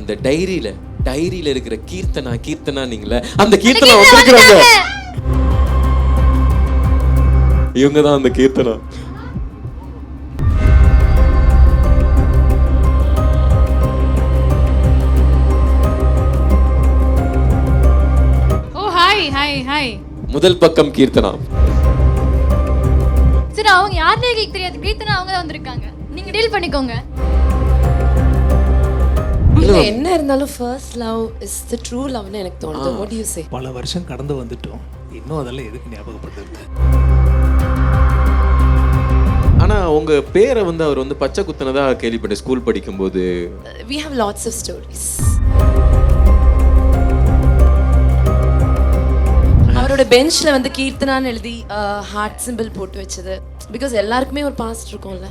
அந்த டைரியில இருக்கிற கீர்த்தனா நீங்களே அந்த கீர்த்தனா வந்திருக்கிறாங்க. இவங்க தான் அந்த கீர்த்தனா. ஓ ஹாய் முதல் பக்கம் கீர்த்தனா. சரி, அவங்க யாருனே எனக்கு தெரியாது. கீர்த்தனா அவங்க தான் வந்திருக்காங்க. நீங்க டீல் பண்ணிக்கோங்க. இல்ல என்ன இருந்தாலும் first love is the true லவ்னு எனக்கு தோணுது. What do you say? பல வருஷம் கடந்து வந்துட்டோம், இன்னும் அதெல்லாம் எதுக்கு ஞாபகப்படுத்துறது? ஆனா உங்க பேரை வந்து அவர் வந்து பச்சை குத்துனதா கேள்விப்பட்டேன் ஸ்கூல் படிக்கும்போது. We have lots of stories. அவரோட பெஞ்ச்ல வந்து கீர்த்தனான்னு எழுதி ஹார்ட் சிம்பிள் போட்டு வச்சது. பிகாஸ் எல்லாருக்குமே ஒரு பாஸ்ட் இருக்கும்ல.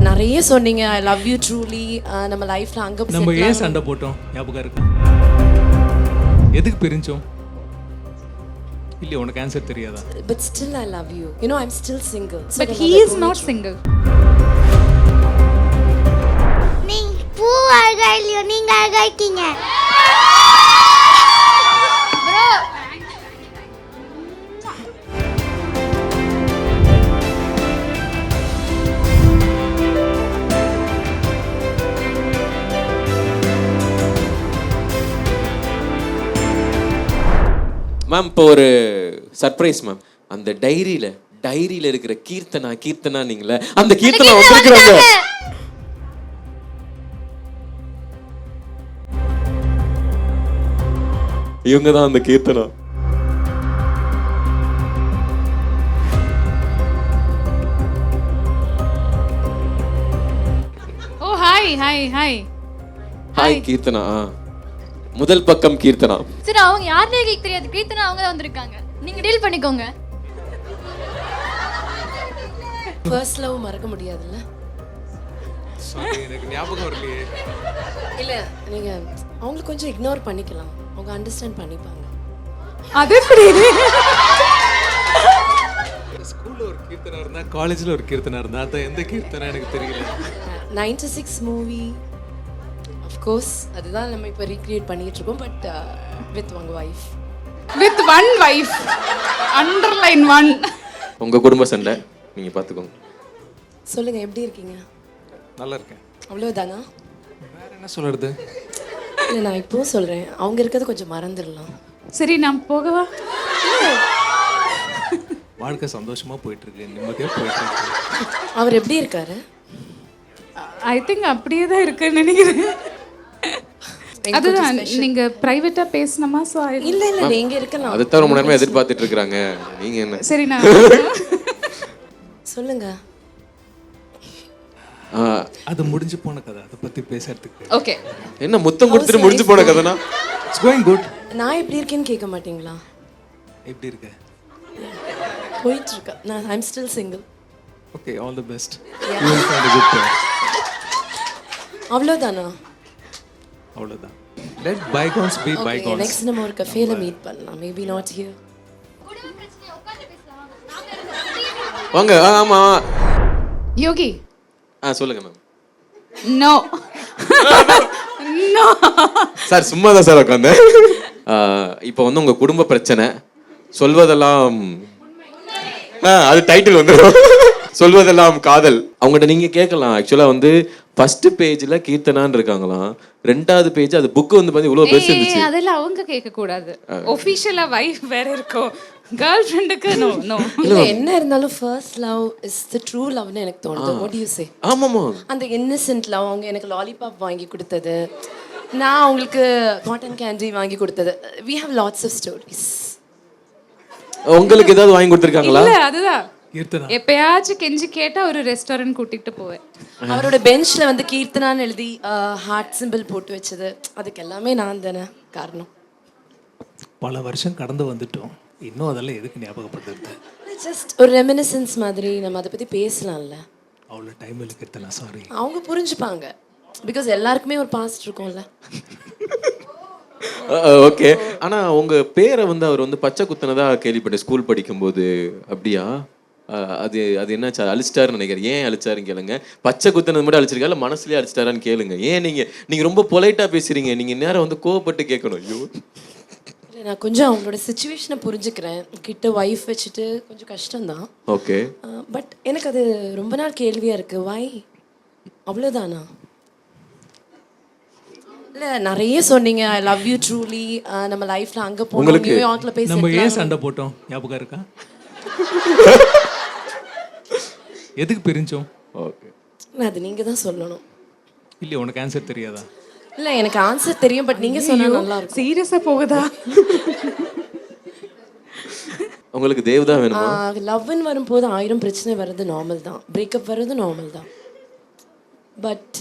நிறைய சொன்னீங்க ஐ லவ் யூ ட்ரூலி. நம்ம லைஃப்ல அங்க நம்ம ஏன் சண்டை போட்டோம் ஞாபகம் இருக்கா? எதுக்கு பிரிஞ்சோம்? இல்ல உனக்கு ஆன்சர் தெரியாதா? But still I love you. You know I'm still single. But he is not single. நீங்க பூ அழகா இல்லையோ, நீங்க அழகா இருக்கீங்க. மேம் இப்போ ஒரு சர்ப்ரைஸ் மேம். அந்த டைரியில இருக்கிற கீர்த்தனா நீங்களே அந்த கீர்த்தனா வந்திருக்கிறாங்க. இவங்க தான் அந்த கீர்த்தனா. ஓ ஹாய் ஹாய் கீர்த்தனா. முதல் பக்கம் கீர்த்தனா. சரி, அவங்க யாருனே எனக்கு தெரியாது. கீர்த்தனா அவங்க தான் வந்திருக்காங்க. நீங்க டீல் பண்ணிக்கோங்க. ஃபர்ஸ்ட் லவ் மறக்க முடியாதுல்ல? சாரி எனக்கு ஞாபகம் வரலையே. இல்ல நீங்க அவங்களுக்கு கொஞ்சம் இக்னோர் பண்ணிக்கலாம். அவங்க அண்டர்ஸ்டாண்ட் பண்ணிப்பாங்க. அது எப்படி? ஸ்கூல்ல ஒரு கீர்த்தனா இருந்தா, காலேஜ்ல ஒரு கீர்த்தனா இருந்தா, அது எந்த கீர்த்தனா எனக்கு தெரியல. 96 மூவி ஆஃப் கோர்ஸ் அதுதான் நம்ம இப்போ ரீக்ரியேட் பண்ணிட்டு இருக்கோம். But with one wife. With one wife. Underline one. உங்க குடும்ப சண்டை நீங்க பாத்துக்கோங்க. சொல்லுங்க எப்படி இருக்கீங்க? நல்லா இருக்கேன். அவ்வளவுதானா? வேற என்ன சொல்றது? இல்லை நான் இப்போவும் சொல்கிறேன், அவங்க இருக்கிறது கொஞ்சம் மறந்துடலாம். சரி நான் போகவா? வாழ்க்கை சந்தோஷமா போயிட்டு இருக்கு, நிம்மதியா போயிட்டு இருக்கு. அவர் எப்படி இருக்காரு? ஐ திங்க் அப்படியே தான் இருக்குன்னு நினைக்கிறேன். அதுதான் நீங்க பிரைவேட்டா பேசணுமா? ஸோ இல்லை இல்லை நீங்க இருக்கலாம். அதை தவிர ரொம்ப நேரமா எதிர்பார்த்துட்டு இருக்காங்க. நீங்க என்ன? சரி நான் சொல்லுங்க. அது முடிஞ்சு போன கதை, அதை பத்தி பேசுறதுக்கு. ஓகே. என்ன முத்தம் கொடுத்துட்டு முடிஞ்சு போன கதைனா? It's going good. நான் எப்படி இருக்கேன்னு கேட்க மாட்டீங்களா? எப்படி இருக்க? போயிட்டு இருக்கா. நான் I'm still single. Okay, all the best. You will find a good pair. அவ்வளோதானா? அவ்வளவுதான். let bygones be bygones. Next நம்ம ஒரு கஃபேல மீட் பண்ணலாம். Maybe not here. வாங்க. ஆமா யோகி. சொல்லுங்க மேம். நோ நோ சார் சும்மா தான் சார் உட்காந்தேன். இப்போ வந்து உங்க குடும்ப பிரச்சனை சொல்வதெல்லாம் அது டைட்டில் வந்துடும். சொல்வதெல்லாம் காதல். அவங்ககிட்ட நீங்க கேட்கலாம். ஆக்சுவலா வந்து ஃபர்ஸ்ட் பேஜ்ல கீர்த்தனான்னு இருக்காங்களாம், ரெண்டாவது பேஜ் அது புக் வந்து பாத்தீங்க இவ்வளவு பெருசு இருந்துச்சு. அதெல்லாம் அவங்க கேட்க கூடாது. ஒபிஷியலா வைஃப் வேற இருக்கும், கேர்ள் ஃப்ரெண்டுக்கு நோ நோ. இல்ல என்ன இருந்தாலும் first love is the true லவ்னு எனக்கு தோணுது. What do you say? ஆமாமா. அந்த இன்னசென்ட் லவ். அவங்க எனக்கு லாலிபாப் வாங்கி கொடுத்தது, நான் அவங்களுக்கு காட்டன் கேண்டி வாங்கி கொடுத்தது. we have lots of stories. உங்களுக்கு ஏதாவது வாங்கி கொடுத்திருக்காங்களா? இல்ல அதுதான் கீர்த்தனா. எப்பயாச்சும் கெஞ்சி கேட்டா ஒரு ரெஸ்டாரண்ட் கூட்டிட்டு போவேன். அவரோட பெஞ்ச்ல வந்து கீர்த்தனான்னு எழுதி ஹார்ட் சிம்பிள் போட்டு வச்சது. அதுக்கு எல்லாமே நான் தானே காரணம். பல வருஷம் கடந்து வந்துட்டோம், இன்னும் அதெல்லாம் எதுக்கு ஞாபகப்படுத்துறது? ஜஸ்ட் ஒரு ரெமினிசன்ஸ் மாதிரி நம்ம அதை பத்தி பேசலாம்ல. அவ்வளோ டைம் இல்லை கீர்த்தனா, சாரி. அவங்க புரிஞ்சுப்பாங்க. பிகாஸ் எல்லாருக்குமே ஒரு பாஸ்ட் இருக்கும்ல. ஓகே. ஆனா உங்க பேரை வந்து அவர் வந்து பச்சை குத்துனதா கேள்விப்பட்டேன் ஸ்கூல் படிக்கும்போது. அப்படியா? அது அது என்னாச்சு அழிச்சிட்டாருன்னு நினைக்கிறேன். ஏன் அழிச்சாருன்னு கேளுங்க. பச்சை குத்துனது மட்டும் அழிச்சிருக்கா இல்லை மனசுலேயே அழிச்சிட்டாரான்னு கேளுங்க. ஏன் நீங்கள் ரொம்ப பொலைட்டாக பேசுகிறீங்க, நீங்கள் நேரம் வந்து கோவப்பட்டு கேட்கணும். ஐயோ இல்லை, நான் கொஞ்சம் அவங்களோட சுச்சுவேஷனை புரிஞ்சுக்கிறேன். கிட்ட ஒய்ஃப் வச்சுட்டு கொஞ்சம் கஷ்டம்தான். ஓகே. பட் எனக்கு அது ரொம்ப நாள் கேள்வியாக இருக்குது. வை அவ்வளோதானா? இல்லை, நிறைய சொன்னீங்க ஐ லவ் யூ ட்ரூலி, நம்ம லைஃப்ல அங்கே போனோம், நியூயார்க்ல போய் நம்ம settle ஏன் ஆனோம். சண்டை போட்டோம் ஞாபகம் இருக்கா? எதுக்கு பிரிஞ்சோம்? ஓகே. இல்லை, அது நீங்கள் தான் சொல்லணும். இல்லையா, உனக்கு ஆன்சர் தெரியாதா? இல்லை, எனக்கு ஆன்சர் தெரியும், பட் நீங்கள் சொன்னால் நல்லா இருக்கும். சீரியஸா போகுதா? உங்களுக்கு தேவ் தான் வேணுமா? லவ்னு வரும்போது 1000 பிரச்சனை வர்றது நார்மல் தான், பிரேக்கப் வர்றது நார்மல் தான். பட்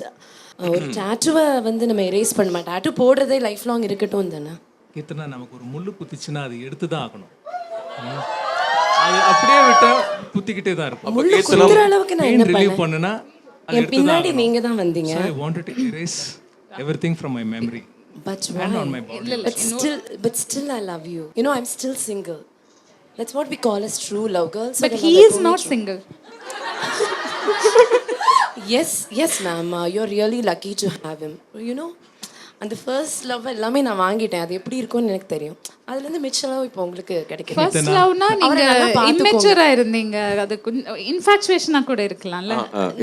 ஒரு டேட்டுவை வந்து நம்ம எரேஸ் பண்ண மாட்டோம். டேட்டு போடுறதே லைஃப் லாங் இருக்கட்டும் தானே. இத்தனை நமக்கு ஒரு முள்ளு குத்திச்சுன்னா அது எடுத்து தான் ஆகணும். அது அப்படியே விட்டா குத்திக்கிட்டே தான் இருக்கும். முள்ளு குத்துற அளவுக்கு நான் என்ன ரிலீவ் பண்ணேன்? பண்ணுனா அது என் எடுத்து தான் பின்னாடி ஆகணும். நீங்க தான் வந்தீங்க. So I wanted to erase everything from my memory But and on why? my body. But still I love you. You know, I'm still single. That's what we call as true love, girls. But he is not single. Yes, ma'am. You're really lucky to have him. You know, அந்த first love எல்லாமே நான் வாங்கிட்டேன். அது எப்படி இருக்கும்னு எனக்கு தெரியும். அதுல இருந்து மிச்சம் இப்போ உங்களுக்கு கிடைக்கும். ஃபர்ஸ்ட் லவ்னா நீங்க அவரை நல்லா பார்த்துக்கோங்க. இம்மெச்சூரா இருந்தீங்க. அது இன்ஃபாக்சுவேஷனா கூட இருக்கலாம்ல.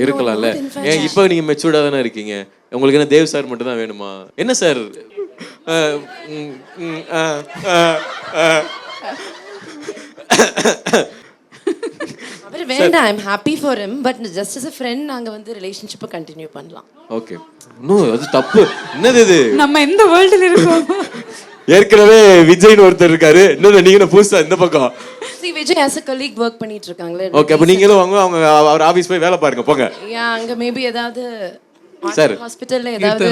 இருக்கலாம்ல. ஏன் இப்போ நீங்க மெச்சூர்டா தானே இருக்கீங்க. உங்களுக்கு என்ன தேவ் சார் மட்டும் தான் வேணுமா? என்ன சார்? அவர் வேண்டாம். I'm happy for him. But just as a friend நாங்க வந்து ரிலேஷன்ஷிப்பை கண்டினியூ பண்ணலாம். ஓகே. இன்னும் அது தப்பு. என்னது இது? நம்ம எந்த வேர்ல்டுல இருக்கோம்? ஏற்கனவே விஜய்னு ஒருத்தர் இருக்காரு. இன்னும் நீங்க புதுசா இந்த பக்கம். See, Vijay as a colleague work பண்ணிட்டு இருக்காங்களே. ஓகே. அப்ப நீங்களும் அவங்க அவர் ஆபீஸ் போய் வேலை பாருங்க போங்க. அங்க மேபி ஏதாவது சார் ஹாஸ்பிடல்ல ஏதாவது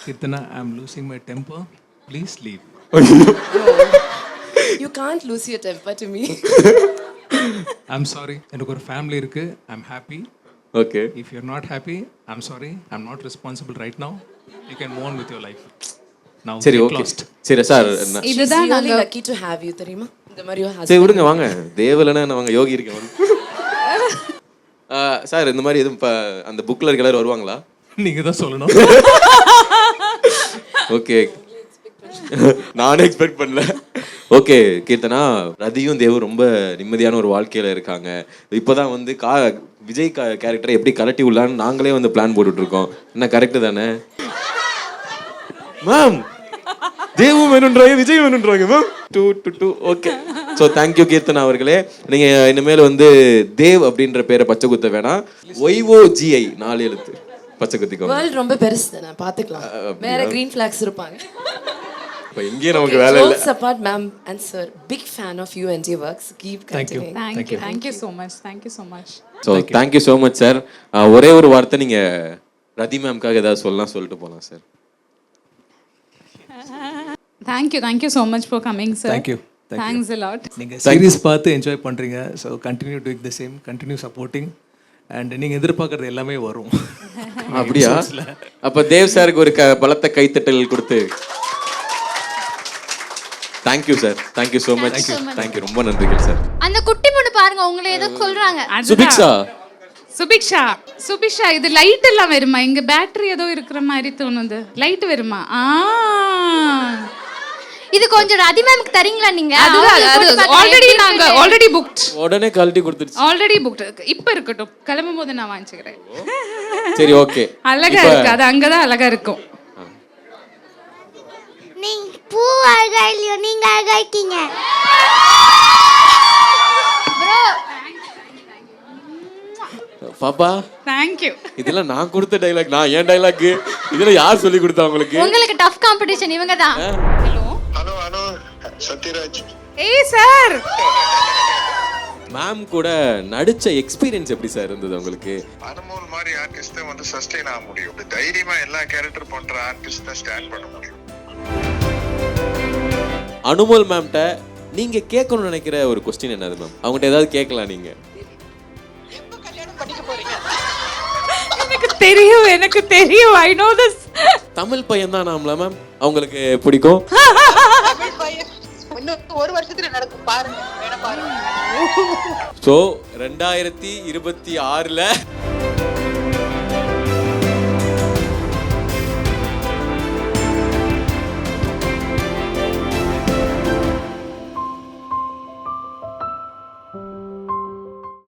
Kirtana, I'm losing my temper. Please leave. you can't lose your temper to me. I'm sorry. எனக்கு ஒரு ஃபேமிலி இருக்கு. I'm happy. Okay. If you're not happy, I'm sorry. I'm not responsible right now. You can move on with your life. Now சரி get okay. lost. சரி sir இதுதான் really நாங்க lucky to have you, தெரியுமா? இந்த மாதிரி ஒரு சரி husband. விடுங்க வாங்க. தேவலனா அவங்க யோகி இருக்கேன். சார் இந்த மாதிரி எதுவும் அந்த புக்ல இருக்க எல்லாரும் வருவாங்களா? நீங்க தான் சொல்லணும். ஓகே. நானே எக்ஸ்பெக்ட் பண்ணல. ஓகே கீர்த்தனா, ரதியும் தேவும் ரொம்ப நிம்மதியான ஒரு வாழ்க்கையில இருக்காங்க. இப்போதான் வந்து விஜய் கேரக்டரை எப்படி கலட்டி உள்ளான்னு நாங்களே வந்து பிளான் போட்டுட்டு இருக்கோம். என்ன கரெக்டு தானே மேம்? தேவும் வேணுன்றாங்க, விஜய் வேணுன்றாங்க ma'am. 2 okay. So thank you Keerthana அவர்களே. நீங்க இனிமேல் வந்து தேவ் அப்படின்ற பேரை பச்சை குத்த வேணாம். YOGI 4 எழுத்து பச்சை குத்திக்கோங்க. வேர்ல்ட் ரொம்ப பெருசு தானே, பாத்துக்கலாம். வேற green flags இருப்பாங்க. இப்போ இங்கே நமக்கு வேலை இல்லை. Jokes apart, ma'am and sir, big fan of you and your works. Keep continuing. Thank you so much. So thank you so much sir. ஒரே ஒரு வார்த்தை நீங்க ரதி மேம்காக ஏதாவது சொல்லிட்டு போகலாம் sir. Thank you so much for coming, sir. Thank you. Thanks a lot. நீங்க series பார்த்து enjoy பண்றீங்க. So continue doing the same, continue supporting and நீங்க எதிர்பார்க்கறது எல்லாமே வரும். அப்படியா? அப்ப தேவ் சாருக்கு ஒரு பலத்த கைத்தட்டல் கொடுத்து thank you sir. Thank you so much. Thank you, ரொம்ப நன்றிகள் சார். அந்த குட்டி பொண்ணு பாருங்க, உங்களை ஏதோ சொல்றாங்க. சுபிக்ஷா இது லைட் எல்லாம் வருமா? இங்க பேட்டரி ஏதோ இருக்கிற மாதிரி தோணுது. லைட் வருமா? இது கொஞ்சம் ரதி மேம்க்கு தரீங்களா நீங்க? Already booked. உடனே குவாலிட்டி கொடுத்துருச்சு. Already booked. இப்ப இருக்கட்டும், கிளம்பும் போது நான் வாங்கிக்கிறேன். சரி ஓகே. அழகா இருக்கு, அது அங்கதான் அழகா இருக்கும். நீங்க பூ அழகா இல்லையோ, நீங்க அழகா இருக்கீங்க. பாப்பா தேங்க்யூ. இதெல்லாம் நான் கொடுத்த டைலாக், நான் ஏன் டைலாக் இதெல்லாம் யார் சொல்லி கொடுத்தா உங்களுக்கு? உங்களுக்கு டஃப் காம்படிஷன் இவங்க தான். ஹலோ சத்யராஜ். ஏய் சார், மேம் கூட நடிச்ச எக்ஸ்பீரியன்ஸ் எப்படி சார் இருந்தது உங்களுக்கு? அனுமோல் மாதிரி ஆர்டிஸ்ட் வந்து சஸ்டெயின் ஆக முடியும். தைரியமா எல்லா கேரக்டர் பண்ற ஆர்டிஸ்ட் தான் ஸ்டாண்ட் பண்ண முடியும். அனுமோல் மேம்கிட்ட நீங்க கேட்கணும்னு நினைக்கிற ஒரு கொஸ்டின் என்னது மேம்? அவங்ககிட்ட ஏதாவது கேட்கலாம் நீங்க. எனக்கு தெரியும். I know this. தமிழ் பையன் தான் நாமல மேம் அவங்களுக்கு பிடிக்கும். இன்னும் ஒரு வருஷத்துல நடக்கும் பாருங்க, வேணா பாருங்க. ஸோ 2026